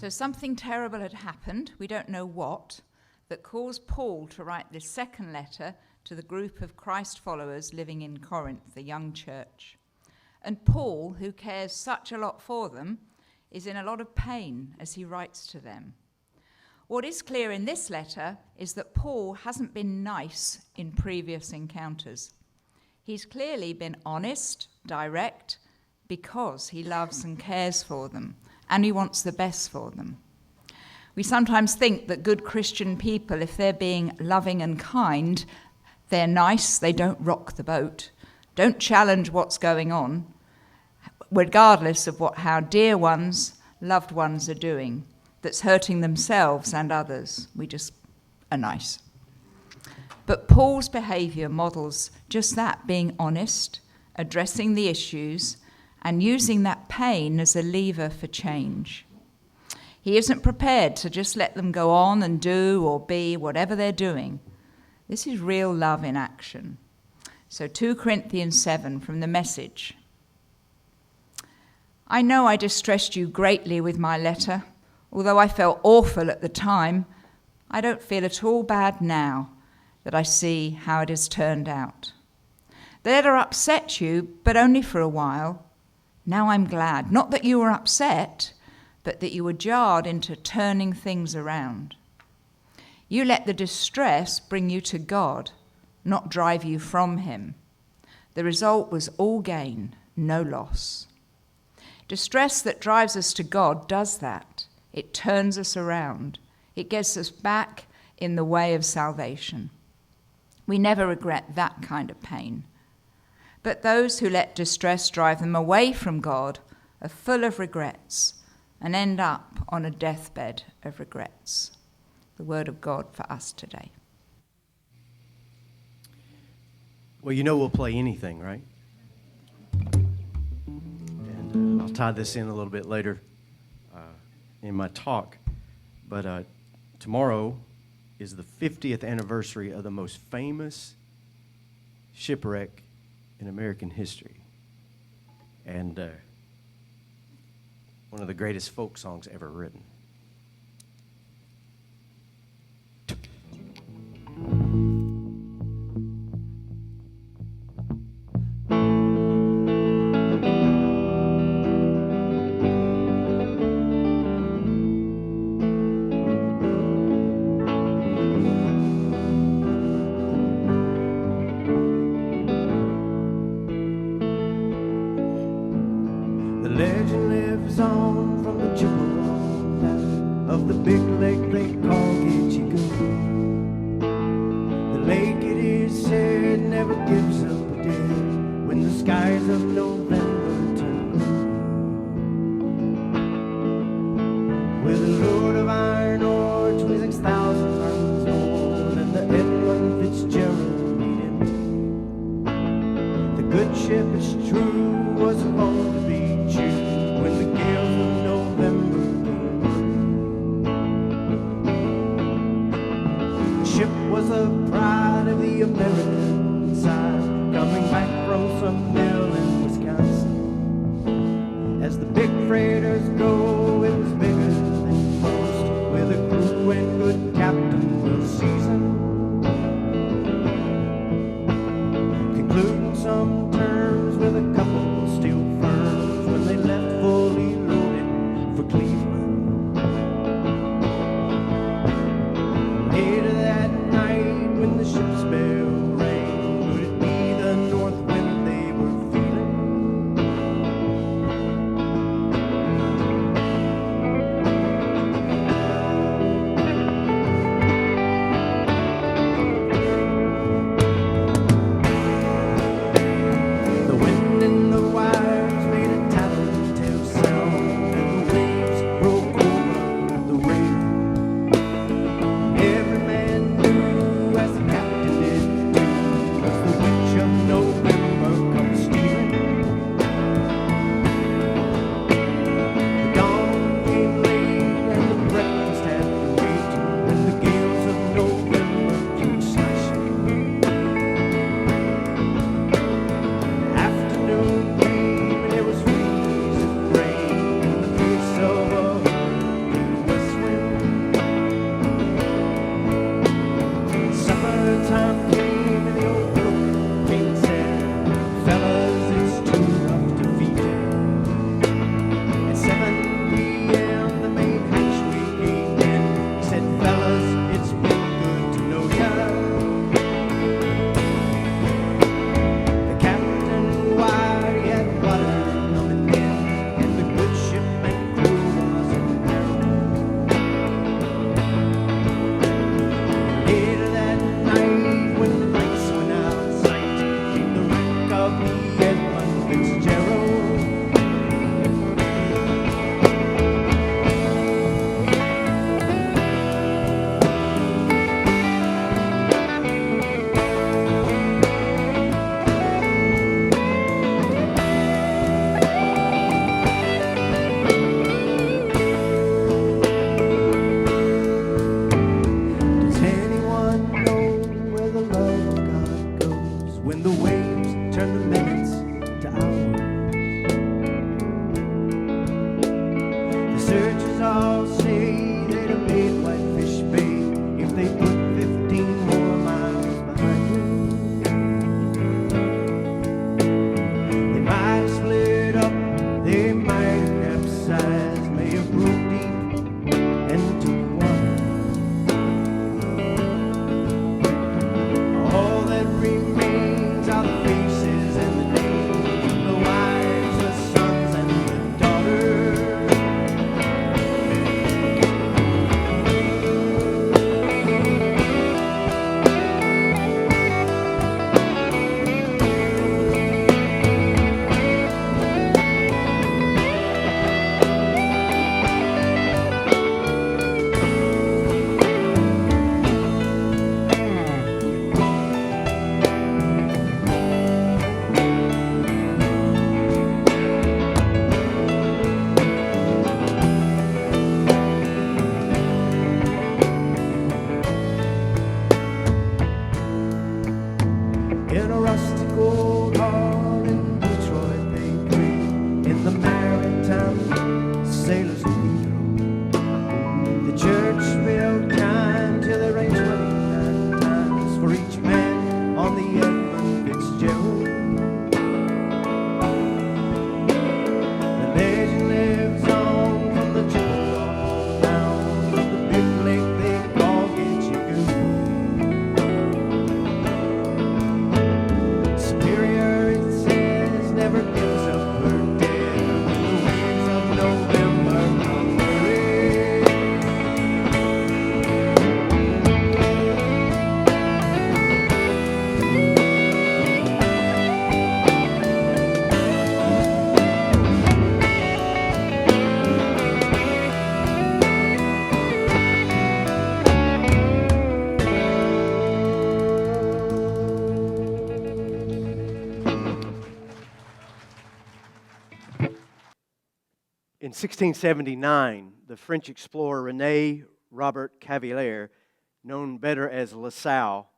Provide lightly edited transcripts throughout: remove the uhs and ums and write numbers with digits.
So something terrible had happened, we don't know what, that caused Paul to write this second letter to the group of Christ followers living in Corinth, the young church. And Paul, who cares such a lot for them, is in a lot of pain as he writes to them. What is clear in this letter is that Paul hasn't been nice in previous encounters. He's clearly been honest, direct, because he loves and cares for them, and he wants the best for them. We sometimes think that good Christian people, if they're being loving and kind, they're nice, they don't rock the boat, don't challenge what's going on, regardless of how dear ones, loved ones are doing, that's hurting themselves and others. We just are nice. But Paul's behavior models just that, being honest, addressing the issues, and using that pain as a lever for change. He isn't prepared to just let them go on and do or be whatever they're doing. This is real love in action. So 2 Corinthians 7 from the Message. I know I distressed you greatly with my letter. Although I felt awful at the time, I don't feel at all bad now that I see how it has turned out. The letter upset you, but only for a while. Now I'm glad, not that you were upset, but that you were jarred into turning things around. You let the distress bring you to God, not drive you from him. The result was all gain, no loss. Distress that drives us to God does that. It turns us around. It gets us back in the way of salvation. We never regret that kind of pain. But those who let distress drive them away from God are full of regrets and end up on a deathbed of regrets. The word of God for us today. Well, we'll play anything, right? And I'll tie this in a little bit later in my talk. But tomorrow is the 50th anniversary of the most famous shipwreck in American history. And one of the greatest folk songs ever written. broke deep and took water. All that remains are the faces and the names of the wives, the sons, and the daughters. In a rusty gold hall in Detroit, they pray in the maritime sailors' cathedral. The church built kind till it rains 29 times for each man on the Edmund Fitzgerald. The legend lives on from the Chippewa down to the big lake they call Gitchagoo. Superior, it says, never gives up her dead when the winds of November come whirling. In 1679, the French explorer René Robert Cavelier, known better as La Salle,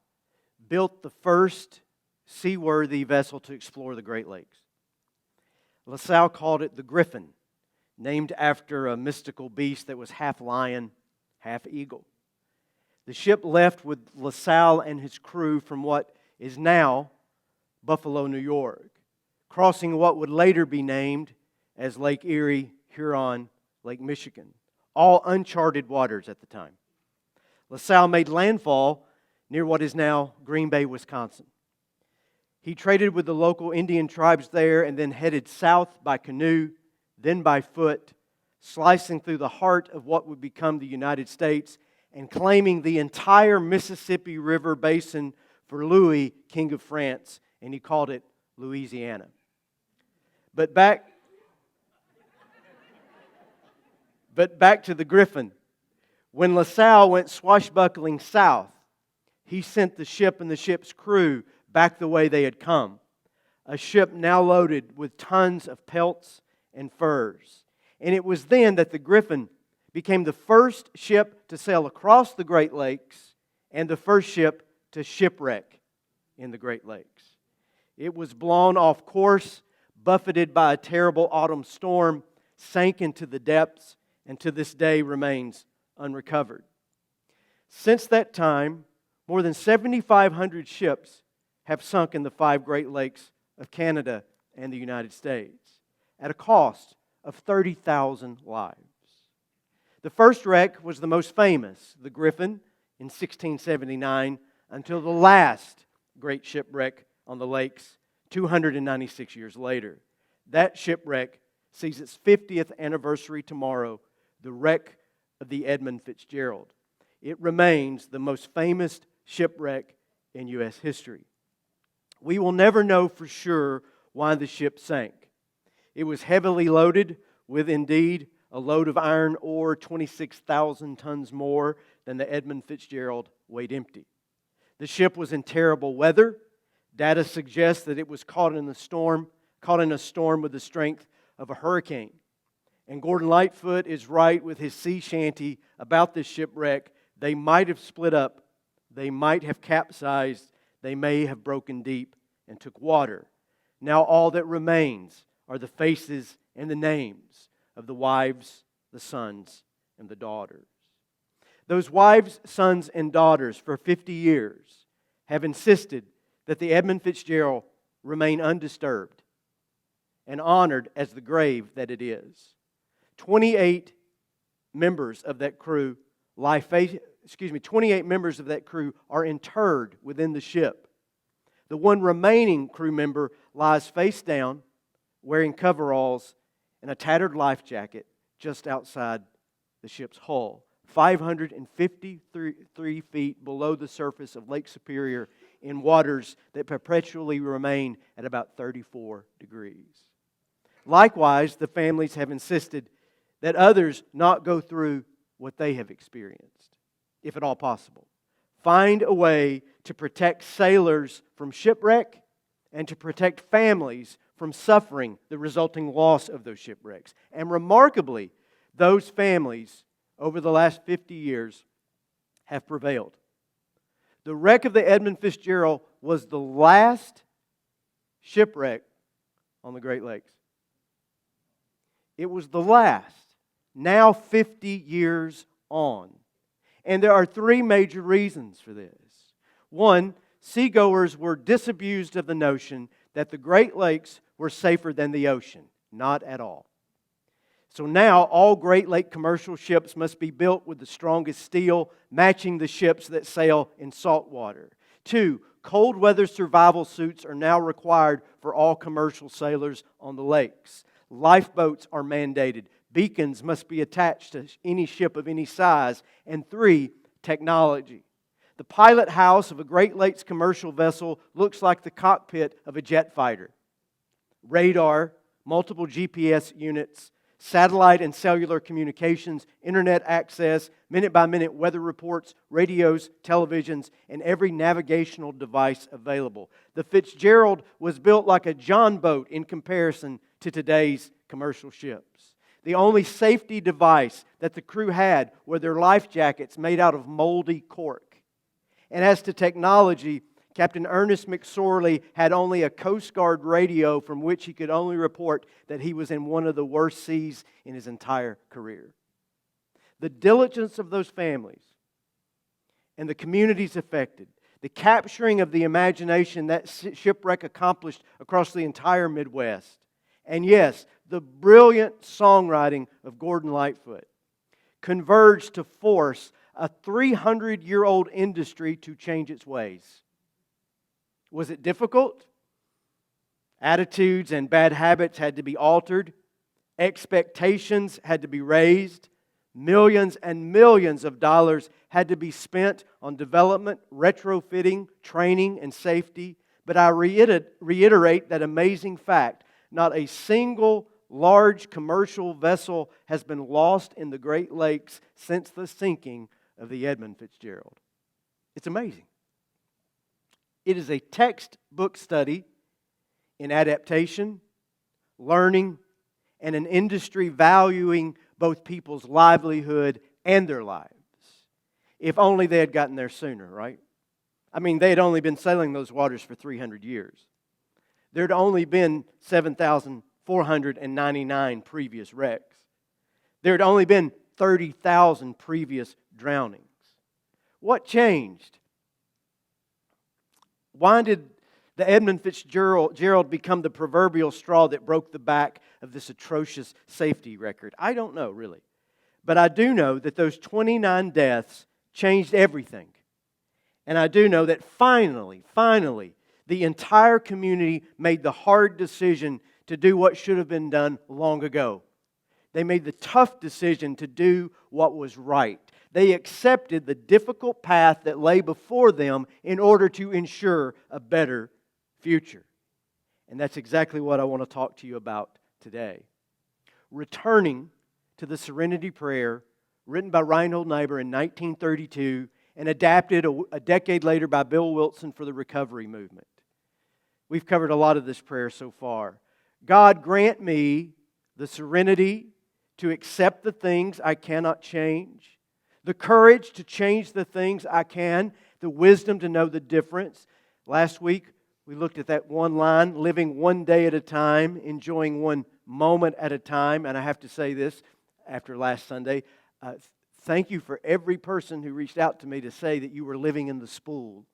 built the first seaworthy vessel to explore the Great Lakes. La Salle called it the Griffin, named after a mystical beast that was half lion, half eagle. The ship left with La Salle and his crew from what is now Buffalo, New York, crossing what would later be named as Lake Erie, Huron, Lake Michigan, all uncharted waters at the time. La Salle made landfall near what is now Green Bay, Wisconsin. He traded with the local Indian tribes there and then headed south by canoe, then by foot, slicing through the heart of what would become the United States and claiming the entire Mississippi River basin for Louis, King of France, and he called it Louisiana. But back to the Griffin. When La Salle went swashbuckling south, he sent the ship and the ship's crew back the way they had come. A ship now loaded with tons of pelts and furs. And it was then that the Griffin became the first ship to sail across the Great Lakes and the first ship to shipwreck in the Great Lakes. It was blown off course, buffeted by a terrible autumn storm, sank into the depths, and to this day remains unrecovered. Since that time, more than 7,500 ships have sunk in the 5 Great Lakes of Canada and the United States at a cost of 30,000 lives. The first wreck was the most famous, the Griffin, in 1679, until the last great shipwreck on the lakes 296 years later. That shipwreck sees its 50th anniversary tomorrow, the wreck of the Edmund Fitzgerald. It remains the most famous shipwreck in U.S. history. We will never know for sure why the ship sank. It was heavily loaded with, indeed, a load of iron ore 26,000 tons more than the Edmund Fitzgerald weighed empty. The ship was in terrible weather. Data suggests that it was caught in a storm with the strength of a hurricane. And Gordon Lightfoot is right with his sea shanty about this shipwreck. They might have split up. They might have capsized. They may have broken deep and took water. Now all that remains are the faces and the names of the wives, the sons, and the daughters. Those wives, sons, and daughters for 50 years have insisted that the Edmund Fitzgerald remain undisturbed and honored as the grave that it is. 28 members of that crew 28 members of that crew are interred within the ship. The one remaining crew member lies face down, wearing coveralls and a tattered life jacket just outside the ship's hull, 553 feet below the surface of Lake Superior in waters that perpetually remain at about 34 degrees. Likewise, the families have insisted that others not go through what they have experienced, if at all possible. Find a way to protect sailors from shipwreck and to protect families from suffering the resulting loss of those shipwrecks. And remarkably, those families over the last 50 years have prevailed. The wreck of the Edmund Fitzgerald was the last shipwreck on the Great Lakes. It was the last, now 50 years on. And there are three major reasons for this. One, seagoers were disabused of the notion that the Great Lakes were safer than the ocean. Not at all. So now all Great Lake commercial ships must be built with the strongest steel, matching the ships that sail in salt water. Two, cold weather survival suits are now required for all commercial sailors on the lakes. Lifeboats are mandated. Beacons must be attached to any ship of any size. And three, technology. The pilot house of a Great Lakes commercial vessel looks like the cockpit of a jet fighter. Radar, multiple GPS units, satellite and cellular communications, internet access, minute-by-minute weather reports, radios, televisions, and every navigational device available. The Fitzgerald was built like a John boat in comparison to today's commercial ships. The only safety device that the crew had were their life jackets made out of moldy cork. And as to technology, Captain Ernest McSorley had only a Coast Guard radio from which he could only report that he was in one of the worst seas in his entire career. The diligence of those families and the communities affected, the capturing of the imagination that shipwreck accomplished across the entire Midwest, and yes, the brilliant songwriting of Gordon Lightfoot converged to force a 300-year-old industry to change its ways. Was it difficult? Attitudes and bad habits had to be altered. Expectations had to be raised. Millions and millions of dollars had to be spent on development, retrofitting, training, and safety. But I reiterate that amazing fact. Not a single large commercial vessel has been lost in the Great Lakes since the sinking of the Edmund Fitzgerald. It's amazing. It is a textbook study in adaptation, learning, and an industry valuing both people's livelihood and their lives. If only they had gotten there sooner, right? I mean, they had only been sailing those waters for 300 years. There had only been 7,499 previous wrecks. There had only been 30,000 previous drownings. What changed? Why did the Edmund Fitzgerald become the proverbial straw that broke the back of this atrocious safety record? I don't know, really. But I do know that those 29 deaths changed everything. And I do know that finally, the entire community made the hard decision to do what should have been done long ago. They made the tough decision to do what was right. They accepted the difficult path that lay before them in order to ensure a better future. And that's exactly what I want to talk to you about today. Returning to the Serenity Prayer, written by Reinhold Niebuhr in 1932 and adapted a decade later by Bill Wilson for the Recovery Movement. We've covered a lot of this prayer so far. God, grant me the serenity to accept the things I cannot change, the courage to change the things I can, the wisdom to know the difference. Last week, we looked at that one line, living one day at a time, enjoying one moment at a time. And I have to say this after last Sunday, thank you for every person who reached out to me to say that you were living in the spool.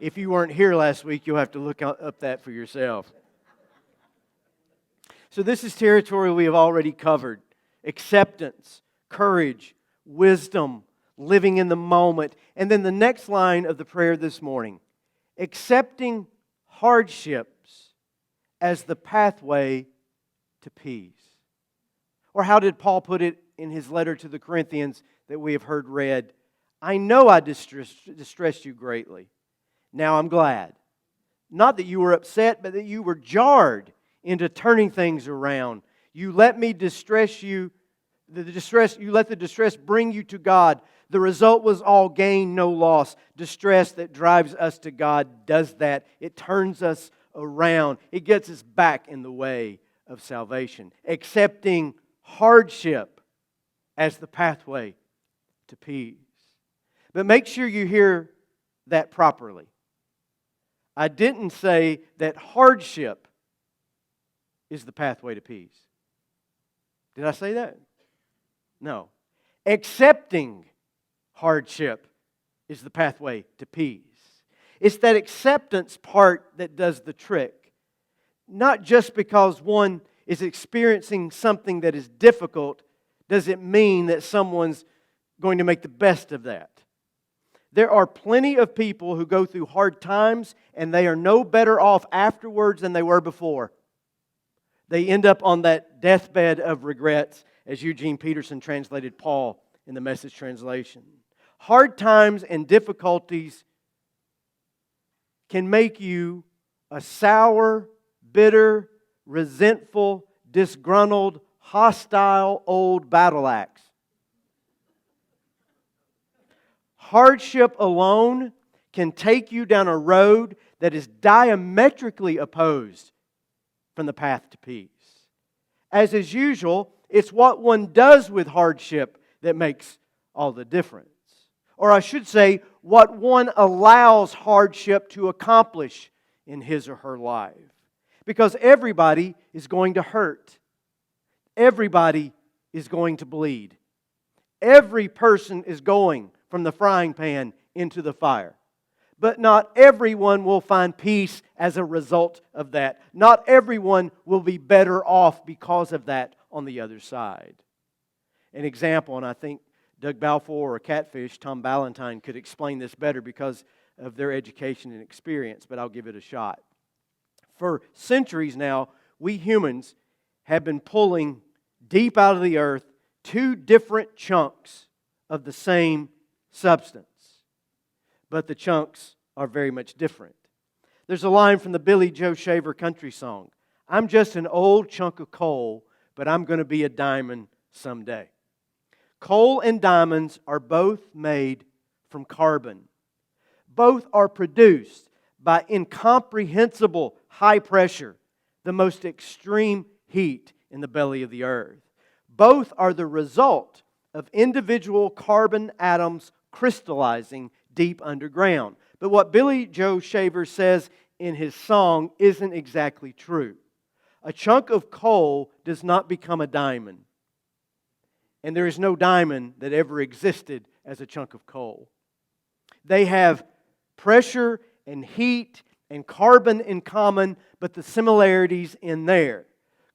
If you weren't here last week, you'll have to look up that for yourself. So this is territory we have already covered. Acceptance, courage, wisdom, living in the moment. And then the next line of the prayer this morning, accepting hardships as the pathway to peace. Or how did Paul put it in his letter to the Corinthians that we have heard read? I know I distressed you greatly. Now I'm glad. Not that you were upset, but that you were jarred into turning things around. You let me distress you. You let the distress bring you to God. The result was all gain, no loss. Distress that drives us to God does that. It turns us around. It gets us back in the way of salvation. Accepting hardship as the pathway to peace. But make sure you hear that properly. I didn't say that hardship is the pathway to peace. Did I say that? No. Accepting hardship is the pathway to peace. It's that acceptance part that does the trick. Not just because one is experiencing something that is difficult, does it mean that someone's going to make the best of that. There are plenty of people who go through hard times and they are no better off afterwards than they were before. They end up on that deathbed of regrets, as Eugene Peterson translated Paul in the Message translation. Hard times and difficulties can make you a sour, bitter, resentful, disgruntled, hostile old battle axe. Hardship alone can take you down a road that is diametrically opposed from the path to peace. As is usual, it's what one does with hardship that makes all the difference. Or I should say, what one allows hardship to accomplish in his or her life. Because everybody is going to hurt. Everybody is going to bleed. Every person is going from the frying pan into the fire. But not everyone will find peace as a result of that. Not everyone will be better off because of that on the other side. An example, and I think Doug Balfour or Catfish, Tom Ballantyne, could explain this better because of their education and experience, but I'll give it a shot. For centuries now, we humans have been pulling deep out of the earth two different chunks of the same substance. But the chunks are very much different. There's a line from the Billy Joe Shaver country song. I'm just an old chunk of coal, but I'm going to be a diamond someday. Coal and diamonds are both made from carbon. Both are produced by incomprehensible high pressure, the most extreme heat in the belly of the earth. Both are the result of individual carbon atoms crystallizing deep underground. But what Billy Joe Shaver says in his song isn't exactly true. A chunk of coal does not become a diamond. And there is no diamond that ever existed as a chunk of coal. They have pressure and heat and carbon in common, but the similarities in there.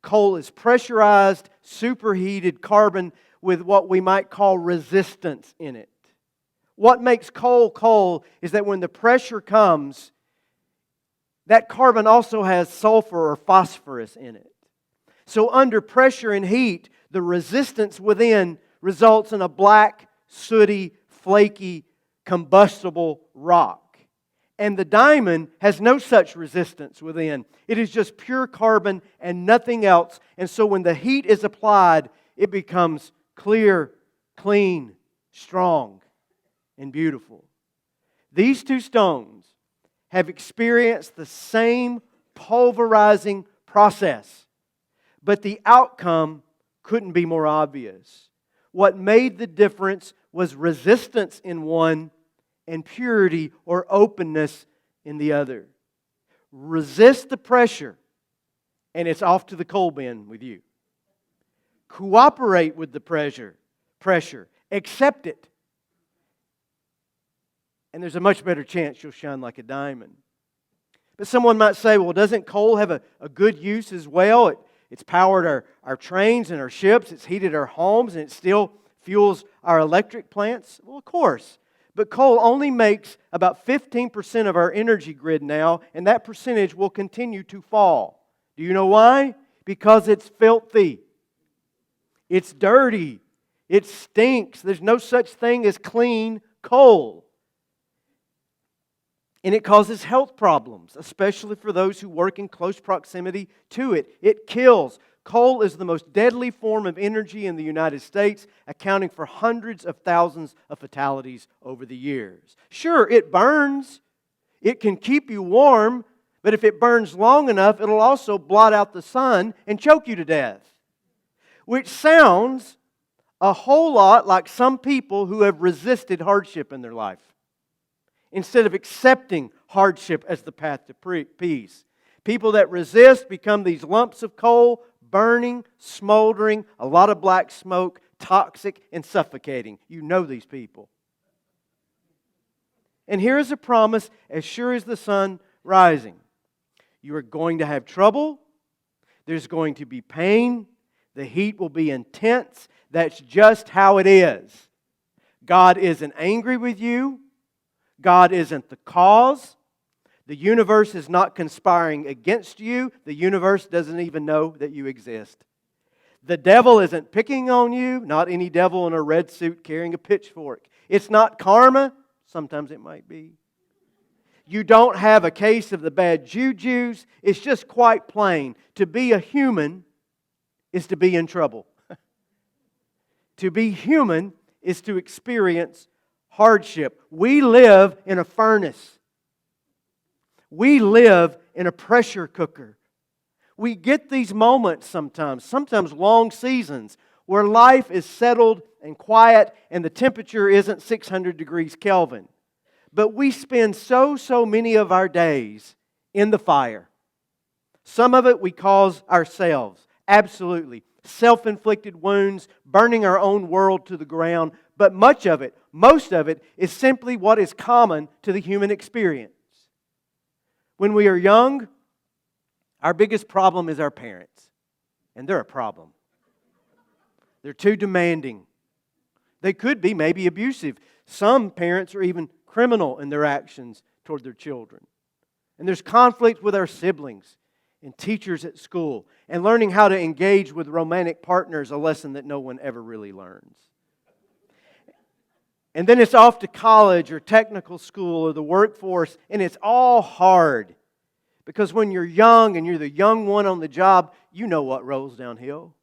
Coal is pressurized, superheated carbon with what we might call resistance in it. What makes coal coal is that when the pressure comes, that carbon also has sulfur or phosphorus in it. So under pressure and heat, the resistance within results in a black, sooty, flaky, combustible rock. And the diamond has no such resistance within. It is just pure carbon and nothing else. And so when the heat is applied, it becomes clear, clean, strong, and beautiful. These two stones have experienced the same pulverizing process, but the outcome couldn't be more obvious. What made the difference was resistance in one and purity or openness in the other. Resist the pressure, and it's off to the coal bin with you. Cooperate with the pressure. Accept it. And there's a much better chance you'll shine like a diamond. But someone might say, well, doesn't coal have a good use as well? It's powered our trains and our ships. It's heated our homes, and it still fuels our electric plants? Well, of course. But coal only makes about 15% of our energy grid now, and that percentage will continue to fall. Do you know why? Because it's filthy. It's dirty. It stinks. There's no such thing as clean coal. And it causes health problems, especially for those who work in close proximity to it. It kills. Coal is the most deadly form of energy in the United States, accounting for hundreds of thousands of fatalities over the years. Sure, it burns. It can keep you warm, but if it burns long enough, it'll also blot out the sun and choke you to death. Which sounds a whole lot like some people who have resisted hardship in their life, instead of accepting hardship as the path to peace. People that resist become these lumps of coal, burning, smoldering, a lot of black smoke, toxic and suffocating. You know these people. And here is a promise as sure as the sun rising. You are going to have trouble. There's going to be pain. The heat will be intense. That's just how it is. God isn't angry with you. God isn't the cause. The universe is not conspiring against you. The universe doesn't even know that you exist. The devil isn't picking on you. Not any devil in a red suit carrying a pitchfork. It's not karma. Sometimes it might be. You don't have a case of the bad jujus. It's just quite plain. To be a human is to be in trouble. To be human is to experience hardship. We live in a furnace. We live in a pressure cooker. We get these moments sometimes long seasons, where life is settled and quiet and the temperature isn't 600 degrees Kelvin. But we spend so many of our days in the fire. Some of it we cause ourselves. Absolutely. Self-inflicted wounds, burning our own world to the ground. But most of it, is simply what is common to the human experience. When we are young, our biggest problem is our parents. And they're a problem. They're too demanding. They could be maybe abusive. Some parents are even criminal in their actions toward their children. And there's conflict with our siblings and teachers at school. And learning how to engage with romantic partners, a lesson that no one ever really learns. And then it's off to college or technical school or the workforce, and it's all hard. Because when you're young and you're the young one on the job, you know what rolls downhill.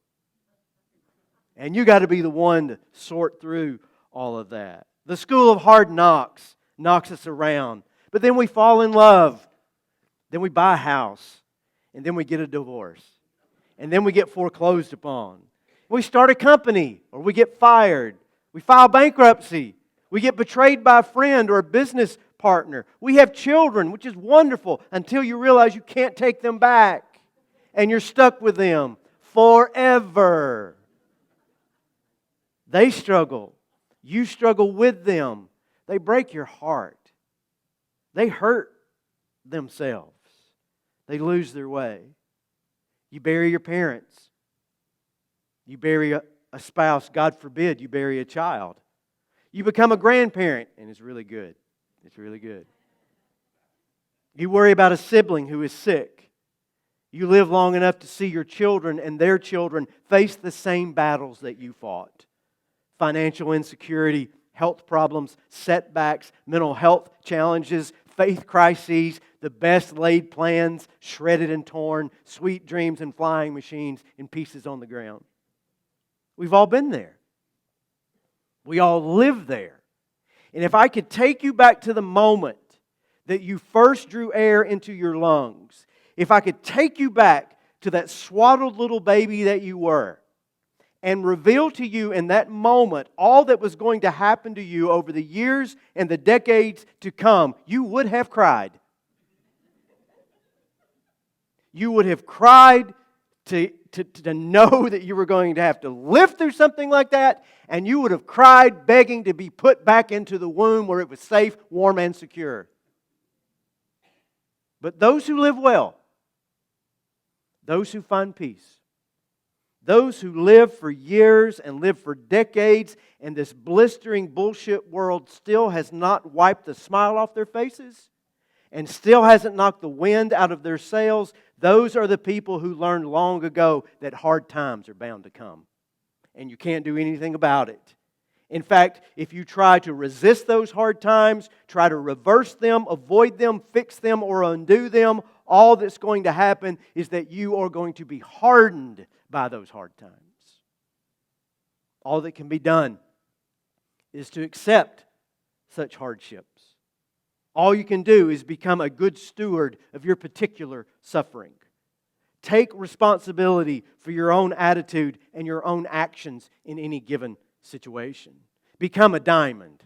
And you got to be the one to sort through all of that. The school of hard knocks knocks us around. But then we fall in love. Then we buy a house. And then we get a divorce. And then we get foreclosed upon. We start a company, or we get fired. We file bankruptcy. We get betrayed by a friend or a business partner. We have children, which is wonderful, until you realize you can't take them back. And you're stuck with them forever. They struggle. You struggle with them. They break your heart. They hurt themselves. They lose their way. You bury your parents. You bury a spouse. God forbid you bury a child. You become a grandparent, and it's really good. It's really good. You worry about a sibling who is sick. You live long enough to see your children and their children face the same battles that you fought. Financial insecurity, health problems, setbacks, mental health challenges, faith crises, the best laid plans shredded and torn, sweet dreams and flying machines in pieces on the ground. We've all been there. We all live there. And if I could take you back to the moment that you first drew air into your lungs, if I could take you back to that swaddled little baby that you were, and reveal to you in that moment all that was going to happen to you over the years and the decades to come, you would have cried. You would have cried to know that you were going to have to live through something like that, and you would have cried begging to be put back into the womb where it was safe, warm, and secure. But those who live well, those who find peace, Those who live for years and live for decades in this blistering bullshit world still has not wiped the smile off their faces and still hasn't knocked the wind out of their sails. Those are the people who learned long ago that hard times are bound to come. And you can't do anything about it. In fact, if you try to resist those hard times, try to reverse them, avoid them, fix them, or undo them, all that's going to happen is that you are going to be hardened by those hard times. All that can be done is to accept such hardships. All you can do is become a good steward of your particular suffering. Take responsibility for your own attitude and your own actions in any given situation. Become a diamond.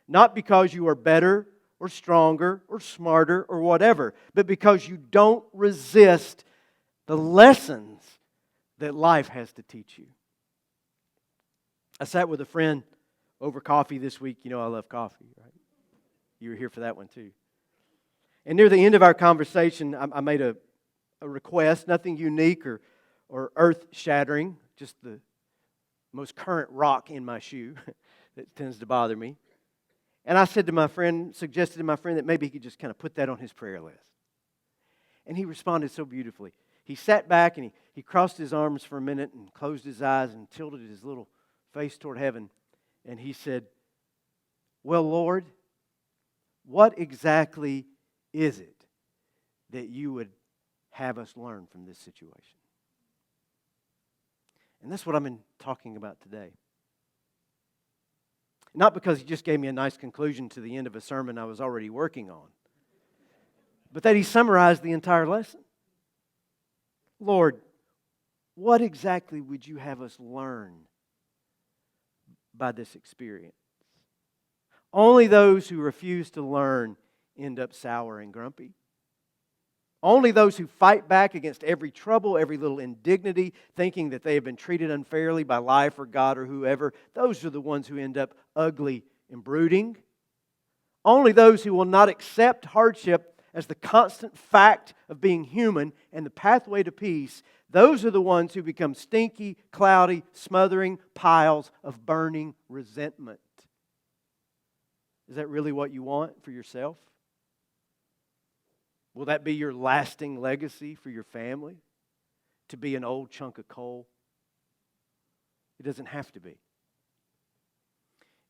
Not because you are better or stronger or smarter or whatever, but because you don't resist the lessons that life has to teach you. I sat with a friend over coffee this week. You know I love coffee, right? You were here for that one too. And near the end of our conversation, I made a request, nothing unique or earth-shattering, just the most current rock in my shoe that tends to bother me. And I said to my friend, suggested to my friend that maybe he could just kind of put that on his prayer list. And he responded so beautifully. He sat back and he crossed his arms for a minute and closed his eyes and tilted his little face toward heaven. And he said, "Well, Lord, what exactly is it that you would have us learn from this situation?" And that's what I've been talking about today. Not because he just gave me a nice conclusion to the end of a sermon I was already working on, but that he summarized the entire lesson. Lord, what exactly would you have us learn by this experience? Only those who refuse to learn end up sour and grumpy. Only those who fight back against every trouble, every little indignity, thinking that they have been treated unfairly by life or God or whoever, those are the ones who end up ugly and brooding. Only those who will not accept hardship as the constant fact of being human and the pathway to peace, those are the ones who become stinky, cloudy, smothering piles of burning resentment. Is that really what you want for yourself? Will that be your lasting legacy for your family? To be an old chunk of coal? It doesn't have to be.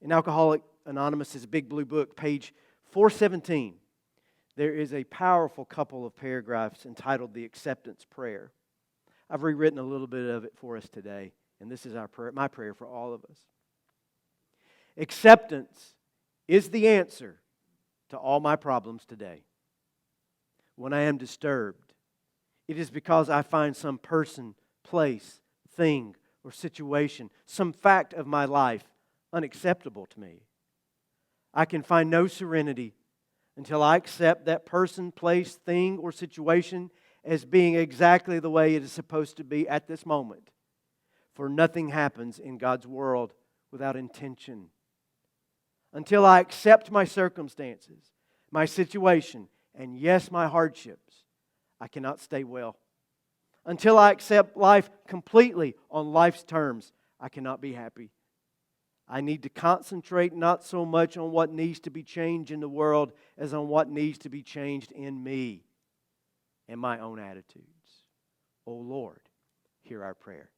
In Alcoholics Anonymous' Big Blue Book, page 417, there is a powerful couple of paragraphs entitled The Acceptance Prayer. I've rewritten a little bit of it for us today, and this is my prayer for all of us. Acceptance is the answer to all my problems today. When I am disturbed, it is because I find some person, place, thing, or situation, some fact of my life unacceptable to me. I can find no serenity until I accept that person, place, thing, or situation as being exactly the way it is supposed to be at this moment. For nothing happens in God's world without intention. Until I accept my circumstances, my situation, and yes, my hardships, I cannot stay well. Until I accept life completely on life's terms, I cannot be happy. I need to concentrate not so much on what needs to be changed in the world as on what needs to be changed in me and my own attitudes. Oh Lord, hear our prayer.